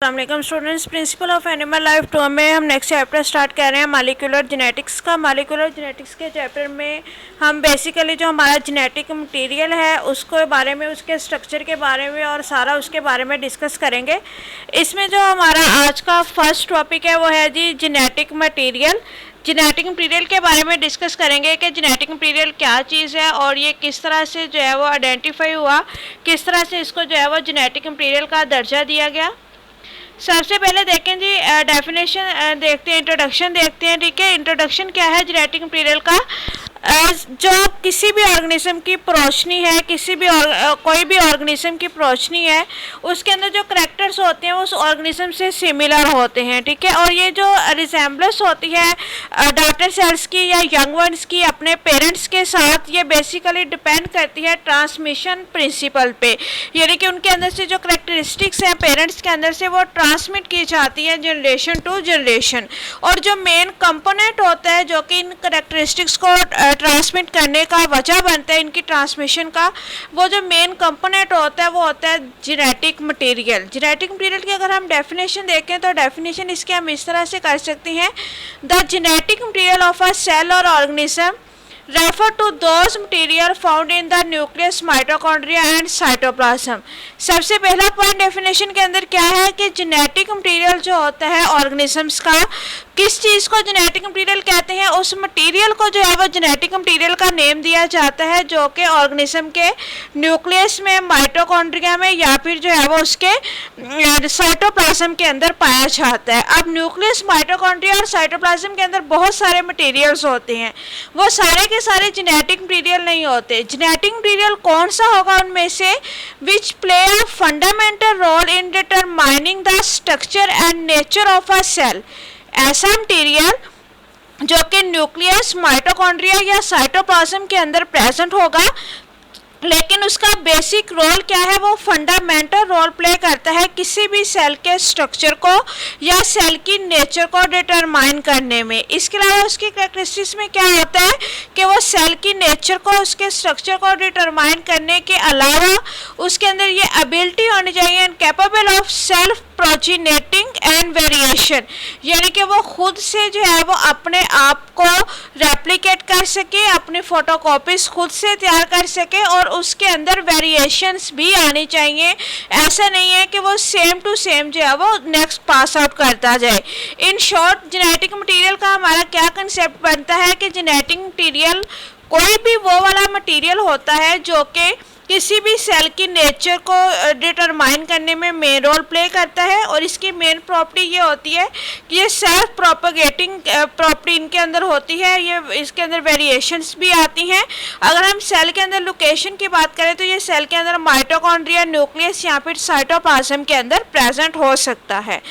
अस्सलाम students, principle of animal life 2 में हम नेक्स्ट चैप्टर स्टार्ट कर रहे हैं मॉलिक्यूलर जेनेटिक्स का। मॉलिक्यूलर जेनेटिक्स के चैप्टर में हम बेसिकली जो हमारा जेनेटिक मटेरियल है उसके बारे में, उसके स्ट्रक्चर के बारे में और सारा उसके बारे में डिस्कस करेंगे। इसमें जो हमारा आज का फर्स्ट टॉपिक है वो है जी जेनेटिक मटेरियल। जेनेटिक मटेरियल के बारे में डिस्कस करेंगे कि जेनेटिक मटेरियल क्या चीज़ है और ये किस तरह से जो है वो आइडेंटिफाई हुआ, किस तरह से इसको जो है वो जेनेटिक मटेरियल का दर्जा दिया गया। सबसे पहले देखें जी डेफिनेशन देखते हैं, इंट्रोडक्शन देखते हैं। ठीक है, इंट्रोडक्शन क्या है जेनेटिक मटेरियल का? जो किसी भी ऑर्गेनिज्म की प्रोचनी है, कोई भी ऑर्गेनिज्म की प्रोचनी है, उसके अंदर जो करैक्टर्स होते हैं उस ऑर्गेनिज्म से सिमिलर होते हैं। ठीक है, और ये जो रिजेम्बलेंस होती है डॉटर सेल्स की या यंग वंस की अपने पेरेंट्स के साथ, ये बेसिकली डिपेंड करती है ट्रांसमिशन प्रिंसिपल पे, यानी कि उनके अंदर से जो करैक्टरिस्टिक्स हैं पेरेंट्स के अंदर से वो ट्रांसमिट की जाती है जनरेशन टू जनरेशन। और जो मेन कंपोनेंट होता है जो कि इन करैक्टरिस्टिक्स को ट्रांसमिट करने का वजह बनता है इनकी ट्रांसमिशन का, वो जो मेन कंपोनेंट होता है वो होता है जेनेटिक मटेरियल। जेनेटिक मटेरियल की अगर हम डेफिनेशन देखें तो डेफिनेशन इसके हम इस तरह से कर सकते हैं, the genetic material of a cell और organism refer to those material found in the nucleus, mitochondria and cytoplasm. सबसे पहला पॉइंट डेफिनेशन के अंदर क्या है कि जेनेटिक मटेरियल जो होता है ऑर्गेनिजम्स का, किस चीज़ को जेनेटिक मटेरियल कहते हैं? उस मटेरियल को जो है वो जेनेटिक मटेरियल का नेम दिया जाता है जो कि ऑर्गेनिज्म के न्यूक्लियस में, माइटोकॉन्ड्रिया में या फिर जो है वो उसके साइटोप्लाज्म के अंदर पाया जाता है। अब न्यूक्लियस, माइटोकॉन्ड्रिया और साइटोप्लाज्म के अंदर बहुत सारे मटेरियल्स होते हैं, वो सारे के सारे जेनेटिक मटेरियल नहीं होते। जेनेटिक मटेरियल कौन सा होगा उनमें से? Which play a fundamental role in determining the structure and nature of a cell. ऐसा मटेरियल जो कि न्यूक्लियस, माइटोकॉन्ड्रिया या साइटोप्लाज्म के अंदर प्रेजेंट होगा, लेकिन उसका बेसिक रोल क्या है? वो फंडामेंटल रोल प्ले करता है किसी भी सेल के स्ट्रक्चर को या सेल की नेचर को डिटरमाइन करने में। इसके अलावा उसकी कैरेक्टरिस्टिक्स में क्या होता है कि वो सेल की नेचर को, उसके स्ट्रक्चर को डिटरमाइन करने के अलावा उसके अंदर ये एबिलिटी होनी चाहिए and capable of self progenitating and variation, यानी कि वो खुद से जो है वो अपने आप को रेप्लिकेट कर सके, अपनी फोटोकॉपीज खुद से तैयार कर सके और उसके अंदर वेरिएशंस भी आनी चाहिए। ऐसा नहीं है कि वो सेम टू सेम जो है वो नेक्स्ट पास आउट करता जाए। इन शॉर्ट जेनेटिक मटेरियल का हमारा क्या कंसेप्ट बनता है कि जेनेटिक मटेरियल कोई भी वो वाला मटेरियल होता है जो कि किसी भी सेल की नेचर को डिटरमाइन करने में मेन रोल प्ले करता है। और इसकी मेन प्रॉपर्टी ये होती है कि ये सेल्फ प्रोपगेटिंग प्रॉपर्टी इनके अंदर होती है, ये इसके अंदर वेरिएशंस भी आती हैं। अगर हम सेल के अंदर लोकेशन की बात करें तो ये सेल के अंदर माइटोकॉन्ड्रिया, न्यूक्लियस या फिर साइटोप्लाज्म के अंदर प्रेजेंट हो सकता है।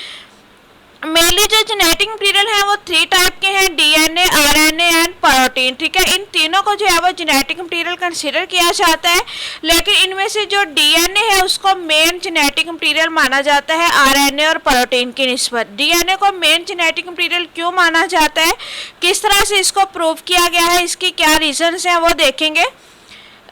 मेनली जो जेनेटिक मटेरियल है वो 3 टाइप के हैं, डीएनए, आरएनए एंड प्रोटीन। ठीक है, इन तीनों को जो है वो जेनेटिक मटेरियल कंसीडर किया जाता है, लेकिन इनमें से जो डीएनए है उसको मेन जेनेटिक मटेरियल माना जाता है आरएनए और प्रोटीन की निस्बत। डीएनए को मेन जेनेटिक मटेरियल क्यों माना जाता है, किस तरह से इसको प्रूव किया गया है, इसकी क्या रीजंस हैं वो देखेंगे।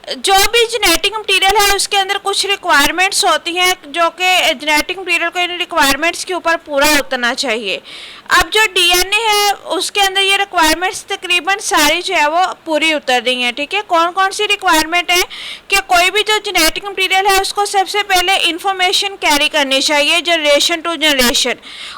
जो भी जेनेटिक मटेरियल है उसके अंदर कुछ रिक्वायरमेंट्स होती हैं जो कि जेनेटिक मटेरियल को इन रिक्वायरमेंट्स के ऊपर पूरा उतरना चाहिए। अब जो डीएनए है उसके अंदर ये रिक्वायरमेंट्स तकरीबन सारी जो है वो पूरी उतर रही हैं। ठीक है, कौन कौन सी रिक्वायरमेंट है कि कोई भी जो जेनेटिक मटेरियल है उसको सबसे पहले इंफॉर्मेशन कैरी करनी चाहिए जनरेशन टू जनरेशन,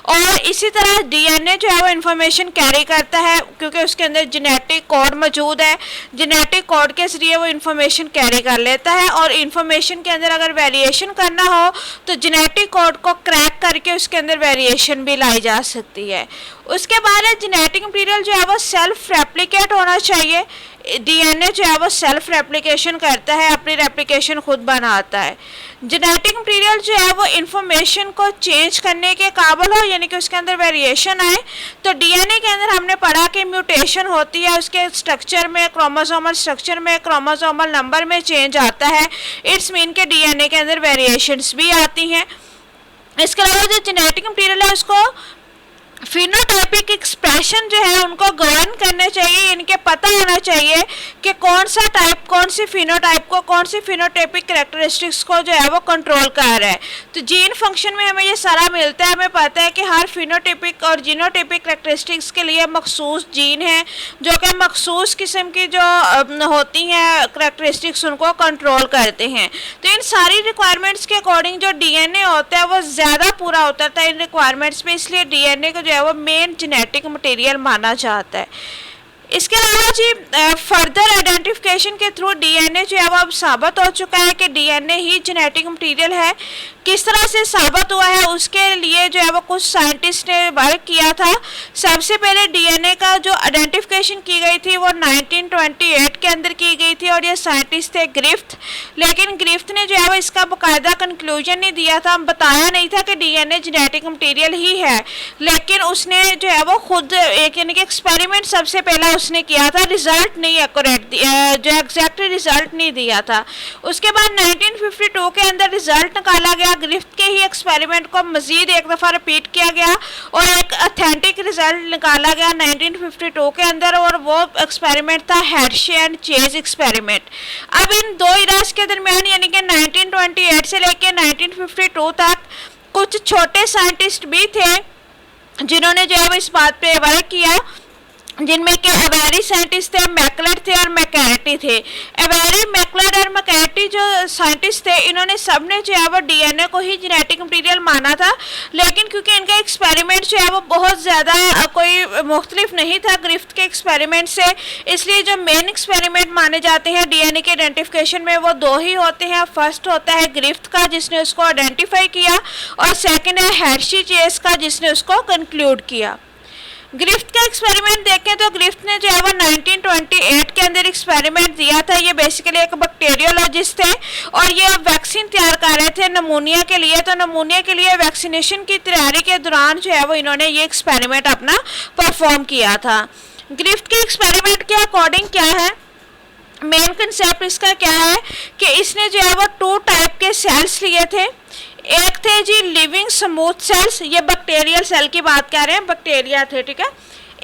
और इसी तरह डीएनए जो है वो इंफॉर्मेशन कैरी करता है क्योंकि उसके अंदर जेनेटिक कोड मौजूद है। जेनेटिक कोड के जरिए वो इंफॉर्मेशन कैरी कर लेता है और इंफॉर्मेशन के अंदर अगर वेरिएशन करना हो तो जेनेटिक कोड को क्रैक करके उसके अंदर वेरिएशन भी लाई जा सकती है। उसके बाद जेनेटिक मटेरियल जो है वो सेल्फ रेप्लिकेट होना चाहिए। डीएनए जो है वो सेल्फ रेप्लिकेशन करता है, अपनी रेप्लिकेशन खुद बनाता है। जेनेटिक मटेरियल जो है वो इंफॉर्मेशन को चेंज करने के काबिल हो, यानी कि उसके अंदर वेरिएशन आए। तो डीएनए के अंदर हमने पढ़ा कि म्यूटेशन होती है, उसके स्ट्रक्चर में, क्रोमोसोमल स्ट्रक्चर में, क्रोमोसोमल नंबर में चेंज आता है। इट्स मीन के डीएनए के अंदर वेरिएशंस भी आती हैं। इसके अलावा जो जेनेटिक मटेरियल है उसको फिनोटाइपिक एक्सप्रेशन जो है उनको गवर्न करने चाहिए, इनके पता होना चाहिए कि कौन सा टाइप कौन सी फिनोटाइप को, कौन सी फिनोटाइपिक कैरेक्टरिस्टिक्स को जो है वो कंट्रोल कर रहा है। तो जीन फंक्शन में हमें ये सारा मिलता है। हमें पता है कि हर फिनोटाइपिक और जीनोटाइपिक कैरेक्टरिस्टिक्स के लिए मखसूस जीन है जो कि मखसूस किस्म की जो होती हैं कैरेक्टरिस्टिक्स उनको कंट्रोल करते हैं। तो इन सारी रिक्वायरमेंट्स के अकॉर्डिंग जो डीएनए होता है वो ज़्यादा पूरा होता था इन रिक्वायरमेंट्स पे, इसलिए डीएनए को जो है वो मेन जेनेटिक मटेरियल माना जाता है। इसके अलावा जी फर्दर आइडेंटिफिकेशन के थ्रू डीएनए जो है वो अब साबित हो चुका है कि डीएनए ही जेनेटिक मटेरियल है। किस तरह से साबित हुआ है उसके लिए जो है वो कुछ साइंटिस्ट ने वर्क किया था। सबसे पहले डीएनए का जो आइडेंटिफिकेशन की गई थी वो 1928 के अंदर की गई थी और ये साइंटिस्ट थे ग्रिफ्थ। लेकिन ग्रिफ्थ ने जो है वो इसका बाकायदा कंक्लूजन नहीं दिया था, बताया नहीं था कि डीएनए जेनेटिक मटेरियल ही है, लेकिन उसने जो है वो खुद एक यानी कि एक्सपेरिमेंट सबसे पहला उसने किया था, रिजल्ट नहीं एक्यूरेट जो एग्जैक्ट रिजल्ट नहीं दिया था। उसके बाद 1952 के अंदर रिजल्ट निकाला गया, ग्रिफ्थ के ही एक्सपेरिमेंट को मजीद एक दफ़ा रिपीट किया गया और एक ऑथेंटिक रिजल्ट निकाला गया 1952 के अंदर, और वो एक्सपेरिमेंट था हर्शी एंड चेज एक्सपेरिमेंट। अब इन दो इराज के दरमियान यानी कि 1928 से लेकर 1952 तक कुछ छोटे साइंटिस्ट भी थे जिन्होंने जो है इस बात पे वर्क किया, जिनमें के एवेरी साइंटिस्ट थे, मैकलेट थे और मैकैर्टी थे। एवेरी, मैकलेट और मैकैर्टी जो साइंटिस्ट थे इन्होंने सबने जो है वो डीएनए को ही जेनेटिक मटेरियल माना था, लेकिन क्योंकि इनका एक्सपेरिमेंट जो है वो बहुत ज़्यादा कोई मुख्तलिफ नहीं था ग्रिफ्थ के एक्सपेरिमेंट से, इसलिए जो मेन एक्सपेरिमेंट माने जाते हैं डीएनए के आइडेंटिफिकेशन में वो दो ही होते हैं। फर्स्ट होता है ग्रिफ्थ का जिसने उसको आइडेंटिफाई किया, और सेकेंड है हर्शी चेज का जिसने उसको कंक्लूड किया। ग्रिफ्थ का एक्सपेरिमेंट देखें तो ग्रिफ्थ ने जो है वो 1928 के अंदर एक्सपेरिमेंट दिया था। ये बेसिकली एक बैक्टीरियोलॉजिस्ट थे और ये वैक्सीन तैयार कर रहे थे नमूनिया के लिए। तो नमूनिया के लिए वैक्सीनेशन की तैयारी के दौरान जो है वो इन्होंने ये एक्सपेरिमेंट अपना परफॉर्म किया था। ग्रिफ्थ के एक्सपेरिमेंट के अकॉर्डिंग क्या है, मेन कंसेप्ट इसका क्या है कि इसने जो है वो 2 टाइप के सेल्स लिए थे। एक थे जी लिविंग स्मूथ सेल्स, ये बैक्टीरियल सेल की बात कर रहे हैं, बैक्टीरिया थे, ठीक है।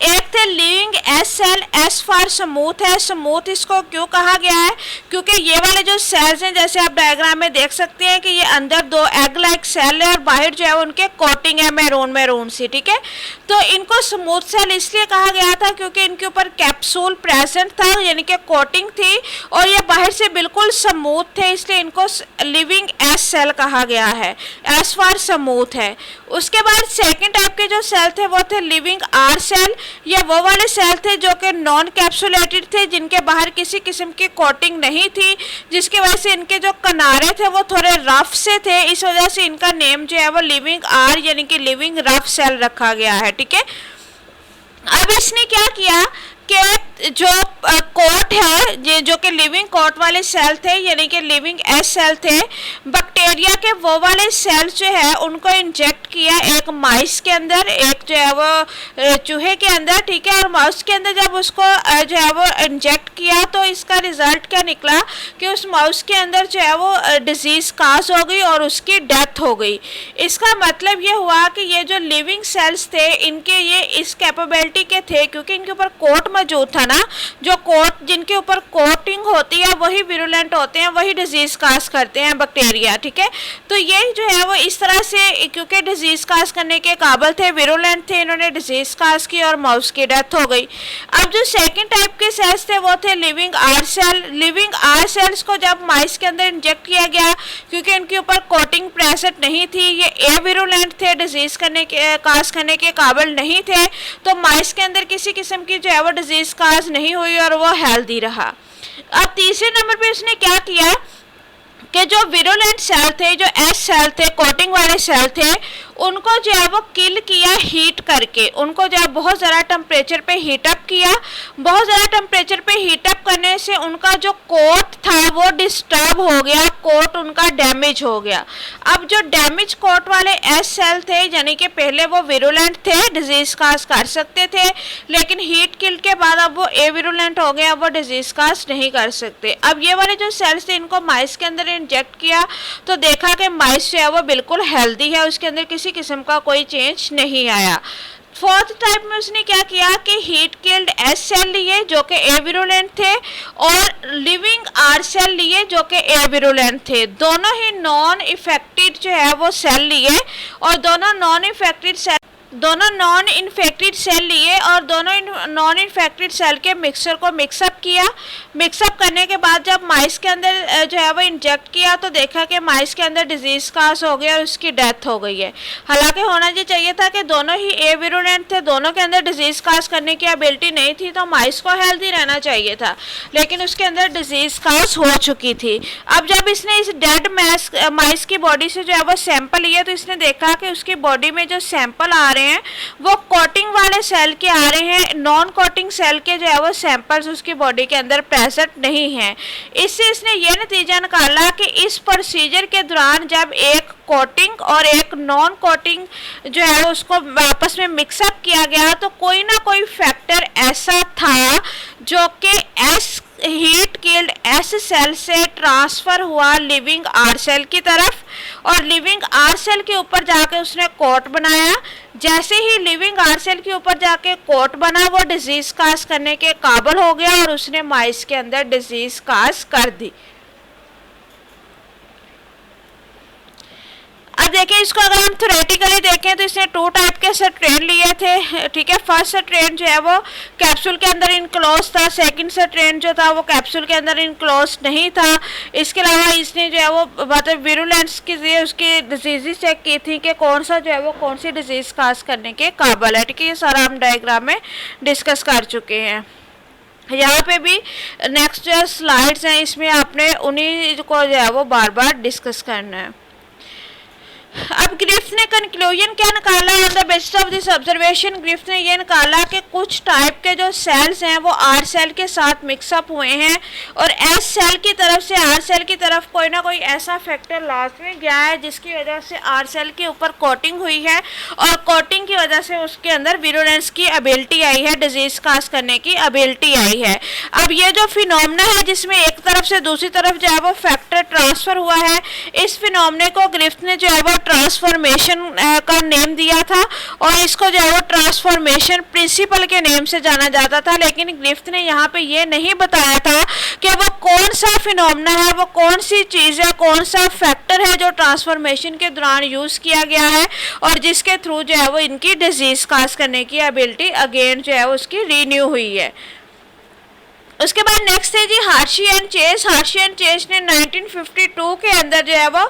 एक थे living S cell, S for smooth है। स्मूथ इसको क्यों कहा गया है, क्योंकि ये वाले जो सेल्स हैं जैसे आप डायग्राम में देख सकते हैं कि ये अंदर 2 एग लाइक सेल है और बाहर जो है उनके कोटिंग है मैरून मैरून सी, ठीक है। तो इनको स्मूथ सेल इसलिए कहा गया था क्योंकि इनके ऊपर कैप्सूल प्रेजेंट था यानी कि कोटिंग थी और ये बाहर से बिल्कुल स्मूथ थे, इसलिए इनको लिविंग एस सेल कहा गया है, एस फॉर स्मूथ है। उसके बाद सेकेंड टाइप के जो सेल थे वो थे लिविंग आर सेल। ये वो वाले सेल थे जो कि नॉन कैप्सुलेटेड थे, जिनके बाहर किसी किस्म की कोटिंग नहीं थी, जिसकी वजह से इनके जो किनारे थे वो थोड़े रफ से थे, इस वजह से इनका नेम जो है वो लिविंग आर यानी कि लिविंग रफ सेल रखा गया है, ठीक है। अब इसने क्या किया कि जो कोट है ये जो कि लिविंग कोट वाले सेल थे यानी कि लिविंग एस सेल थे, बैक्टीरिया के वो वाले सेल जो है उनको इंजेक्ट किया एक माइस के अंदर, एक जो है वो चूहे के अंदर, ठीक है। और माउस के अंदर जब उसको जो है वो इंजेक्ट किया तो इसका रिजल्ट क्या निकला कि उस माउस के अंदर जो है वो डिजीज़ काज हो गई और उसकी डेथ हो गई। इसका मतलब ये हुआ कि ये जो लिविंग सेल्स थे इनके ये इस कैपेबिलिटी के थे क्योंकि इनके ऊपर कोट मौजूद था ना, जो कोट जिनके ऊपर कोटिंग होती है वही विरुलेंट होते हैं, वही डिजीज़ काज करते हैं बैक्टीरिया, ठीक है। तो ये जो है वो इस तरह से क्योंकि डिजीज़ काज करने के काबिल थे, विरुलेंट थे, इन्होंने डिजीज़ काज की और माउस की डेथ हो गई। अब जो सेकंड टाइप के सेल्स थे वो थे living R cell. Living R cells को जब माइस के अंदर इंजेक्ट किया गया क्योंकि इनके ऊपर कोटिंग प्रेजेंट नहीं थी, ये एविरुलेंट थे, डिजीज़ करने के काज करने के काबिल नहीं थे, तो माइस के अंदर किसी किस्म की जो है वो डिजीज़ काज नहीं हुई और वो हेल्दी रहा। अब तीसरे नंबर पे उसने क्या किया कि जो विरुलेंट सेल थे, जो एस सेल थे, कोटिंग वाले सेल थे, उनको जो है वो किल किया हीट करके, उनको जो है बहुत ज़्यादा टेम्परेचर पे हीट अप किया। बहुत ज़्यादा टेम्परेचर पे हीट अप करने से उनका जो कोट था वो डिस्टर्ब हो गया, कोट उनका डैमेज हो गया। अब जो डैमेज कोट वाले एस सेल थे यानी कि पहले वो विरुलेंट थे, डिजीज़ काज कर सकते थे, लेकिन हीट किल के बाद अब वो एविरुलेंट हो गया, वो डिजीज़ काज नहीं कर सकते। अब ये वाले जो सेल्स थे इनको माइस के अंदर इंजेक्ट किया तो देखा कि माइस जो है वो बिल्कुल हेल्दी है, उसके अंदर किसी किस्म का कोई चेंज नहीं आया। फोर्थ टाइप में उसने क्या किया कि हीट किल्ड एस सेल लिए जो कि ए विरुलेंट थे, और लिविंग आर सेल लिए जो कि ए विरुलेंट थे। दोनों ही नॉन इफेक्टेड जो है वो सेल लिए, और दोनों नॉन इफेक्टेड सेल लिए, और दोनों नॉन इन्फेक्टेड सेल के मिक्सचर को मिक्सअप किया। मिक्सअप करने के बाद जब माइस के अंदर जो है वो इंजेक्ट किया तो देखा कि माइस के अंदर डिजीज कास हो गया और उसकी डेथ हो गई है। हालांकि होना ये चाहिए था कि दोनों ही ए विरुलेंट थे, दोनों के अंदर डिजीज कास करने की एबिलिटी नहीं थी, तो माइस को हेल्दी रहना चाहिए था, लेकिन उसके अंदर डिजीज कास हो चुकी थी। अब जब इसने इस डेड माइस की बॉडी से जो है वो सैंपल लिए तो इसने देखा कि उसकी बॉडी में जो सैंपल आ रहे हैं वो कोटिंग वाले सेल के आ रहे हैं, नॉन कोटिंग सेल के जो है वो सैंपल्स उसकी बॉडी के अंदर प्रेजेंट नहीं है। इससे इसने ये नतीजा निकाला कि इस प्रोसीजर के दौरान जब एक कोटिंग और एक नॉन कोटिंग जो है उसको आपस में मिक्सअप किया गया तो कोई ना कोई फैक्टर ऐसा था जो कि S heat killed S cell से ट्रांसफर हुआ लिविंग आर सेल की तरफ, और लिविंग आर सेल के ऊपर जाके उसने कोट बनाया। जैसे ही लिविंग आर सेल के ऊपर जाके कोट बना वो डिजीज काज करने के काबिल हो गया और उसने माइस के अंदर डिजीज काज कर दी। अब देखिए इसको अगर हम थ्योरेटिकली देखें तो इसने 2 टाइप के स्ट्रेन लिए थे, ठीक है। फर्स्ट स्ट्रेन जो है वो कैप्सूल के अंदर इनक्लोज था, सेकंड स्ट्रेन जो था वो कैप्सूल के अंदर इनक्लोज नहीं था। इसके अलावा इसने जो है वो मतलब विरुलेंस के लिए उसकी डिजीज चेक की थी कि कौन सा जो है वो कौन सी डिजीज काज करने के काबिल है, ठीक है। ये सारा हम डायग्राम में डिस्कस कर चुके हैं। यहाँ पे भी नेक्स्ट जो स्लाइड्स हैं इसमें आपने उन्हीं को जो है वो बार बार डिस्कस करना है। अब ग्रिफ्थ ने कंक्लूजन क्या निकाला on the basis of this observation. Griffith ने ये निकाला कि कुछ टाइप के जो सेल्स हैं वो आर सेल के साथ मिक्सअप हुए हैं, और एस सेल की तरफ से आर सेल की तरफ कोई ना कोई ऐसा फैक्टर लाजमी गया है जिसकी वजह से आर सेल के ऊपर कोटिंग हुई है, और कोटिंग की वजह से उसके अंदर विरुलेंस की एबिलिटी आई है, डिजीज काज करने की एबिलिटी आई है। अब ये जो फिनोमेना है जिसमें एक तरफ से दूसरी तरफ जो है वो फैक्टर ट्रांसफर हुआ है, इस फिनोमेने को ग्रिफ्थ ने जो है वो ट्रांसफॉर्मेशन का नेम दिया था, और इसको जो है वो ट्रांसफॉर्मेशन प्रिंसिपल के नेम से जाना जाता था। लेकिन ग्रिफ्थ ने यहाँ पे ये नहीं बताया था कि वो कौन सा फिनोमेना है, वो कौन सी चीज़ है, कौन सा फैक्टर है जो ट्रांसफॉर्मेशन के दौरान यूज़ किया गया है और जिसके थ्रू जो है वो इनकी डिजीज काज करने की एबिलिटी अगेन जो है उसकी रीन्यू हुई है। उसके बाद नेक्स्ट है जी हार्शी एंड चेस। हार्शी एंड चेस ने 1952 के अंदर जो है वो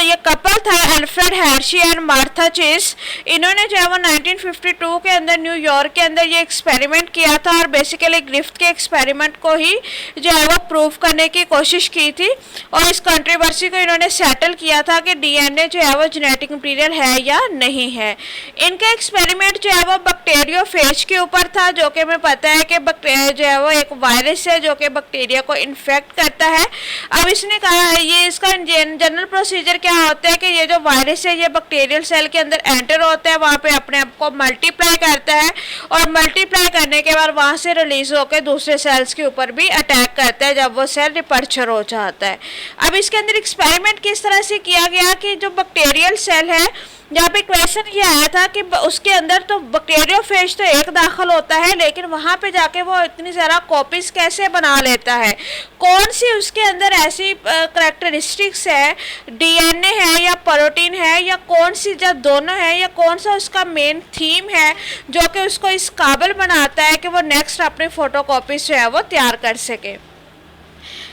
ये कपल था अल्फ्रेड हार्शी एंड मार्था चेस, इन्होंने जो है वो 1952 के अंदर न्यूयॉर्क के अंदर ये एक्सपेरिमेंट किया था, और बेसिकली ग्रिफ्थ के एक्सपेरिमेंट को ही जो है वो प्रूव करने की कोशिश की थी, और इस कंट्रोवर्सी को इन्होंने सेटल किया था कि डीएनए जो है वो जेनेटिक मटीरियल है या नहीं है। इनका एक्सपेरिमेंट जो है वो बैक्टीरियोफेज के ऊपर था, जो कि हमें पता है कि बैक्टीरिया जो है वो एक वायरस है जो कि बैक्टीरिया को इन्फेक्ट करता है। अब इसने कहा है ये इसका जनरल प्रोसीजर क्या होता है कि ये जो वायरस है ये बैक्टीरियल सेल के अंदर एंटर होता है, वहाँ पे अपने आप को मल्टीप्लाई करता है, और मल्टीप्लाई करने के बाद वहाँ से रिलीज होकर दूसरे सेल्स के ऊपर भी अटैक करता है जब वो सेल रिपर्चर हो जाता है। अब इसके अंदर एक्सपेरिमेंट किस तरह से किया गया कि जो बैक्टीरियल सेल है, यहाँ पे क्वेश्चन ये आया था कि उसके अंदर तो बैक्टीरियोफेज तो एक दाखिल होता है, लेकिन वहाँ पे जाके वो इतनी ज़्यादा कॉपीज कैसे बना लेता है, कौन सी उसके अंदर ऐसी करैक्टरिस्टिक्स है, डीएनए है या प्रोटीन है या कौन सी, जब दोनों है, या कौन सा उसका मेन थीम है जो कि उसको इस काबिल बनाता है कि वो नेक्स्ट अपनी फोटोकॉपीज जो है वो तैयार कर सके।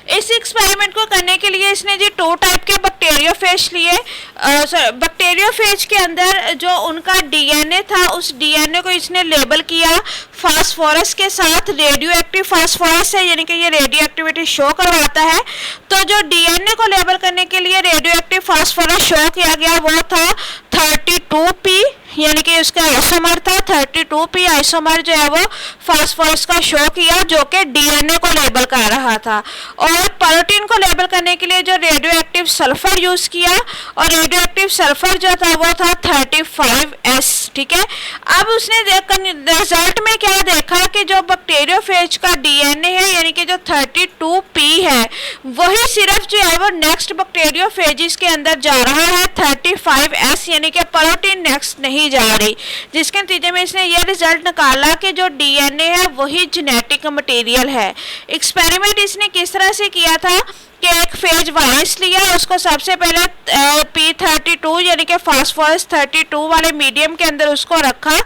इस एक्सपेरिमेंट को करने के लिए इसने जी 2 टाइप के बैक्टीरियोफेज लिए। बैक्टीरियोफेज के अंदर जो उनका डीएनए था उस डीएनए को इसने लेबल किया फास्फोरस के साथ, रेडियो एक्टिव फास्फोरस है, यानी कि ये रेडियो एक्टिविटी शो करवाता है। तो जो डीएनए को लेबल करने के लिए रेडियो एक्टिव फास्फोरस शो किया गया वो था 32P, यानी कि उसका आइसोमर था 32P आइसोमर जो है वो फास्फोरस का शो किया जो कि डीएनए को लेबल कर रहा था। और प्रोटीन को लेबल करने के लिए जो रेडियो एक्टिव सल्फर यूज किया, और रेडियो एक्टिव सल्फर जो था वो था 35S, ठीक है। अब उसने रिजल्ट में क्या देखा कि जो बैक्टीरियोफेज का डीएनए है यानी कि जो 32P है वही सिर्फ जो है वो नेक्स्ट बैक्टीरियोफेजिस के अंदर जा रहा है, 35S यानी कि प्रोटीन नेक्स्ट नहीं जा रही, जिसके नतीजे में इसने ये रिजल्ट निकाला कि जो डीएनए है वही जेनेटिक मटेरियल है। एक्सपेरिमेंट इसने किस तरह से किया था कि एक फेज वायरस लिया, उसको सबसे पहले P32 यानी कि फास्फोरस 32 वाले मीडियम के अंदर उसको रखा,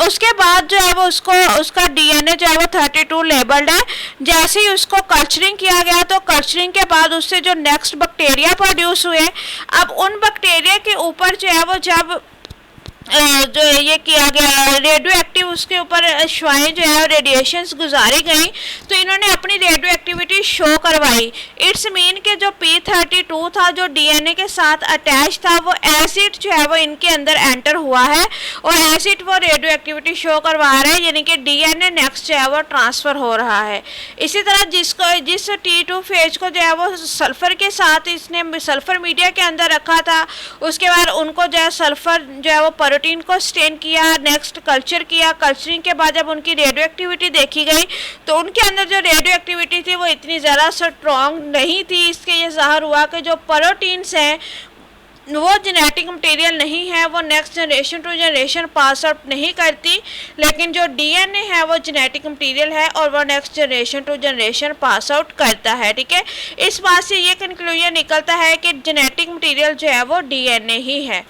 उसके बाद जो है वो उसको उसका डीएनए जो है वो 32 लेबल्ड है। जैसे ही उसको कल्चरिंग किया गया तो कल्चरिंग के बाद उससे जो नेक्स्ट बैक्टीरिया प्रोड्यूस हुए, अब उन बैक्टीरिया के ऊपर जो है वो जब जो ये किया गया रेडियो एक्टिव उसके ऊपर शुआएं जो है रेडिएशंस गुजारी गई तो इन्होंने अपनी रेडियो एक्टिविटी शो करवाई। इट्स मीन के जो P32 था जो डीएनए के साथ अटैच था वो एसिड जो है वो इनके अंदर एंटर हुआ है और एसिड वो रेडियो एक्टिविटी शो करवा रहा है, यानी कि डीएनए नेक्स्ट जो है वो ट्रांसफ़र हो रहा है। इसी तरह जिस T2 फेज को जो है वो सल्फ़र के साथ इसने सल्फ़र मीडिया के अंदर रखा था, उसके बाद उनको जो है सल्फ़र जो है वो प्रोटीन को स्टेन किया, नेक्स्ट कल्चर किया, कल्चरिंग के बाद जब उनकी रेडियो एक्टिविटी देखी गई तो उनके अंदर जो रेडियो एक्टिविटी थी वो इतनी ज़्यादा स्ट्रॉन्ग नहीं थी। इसके ये ज़ाहिर हुआ कि जो प्रोटीन्स हैं वो जेनेटिक मटेरियल नहीं है, वो next generation to generation pass out नहीं करती, लेकिन जो डीएनए है वो जेनेटिक मटेरियल है और वो next generation to generation pass out करता है। ठीक है, इस बात से ये कंक्लूजन निकलता है कि जेनेटिक मटेरियल जो है वो डीएनए ही है।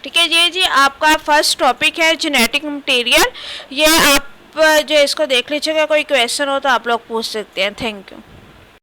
ठीक है, ये जी आपका फर्स्ट टॉपिक है जेनेटिक मटेरियल। ये आप जो इसको देख लीजिएगा, कोई क्वेश्चन हो तो आप लोग पूछ सकते हैं। Thank you.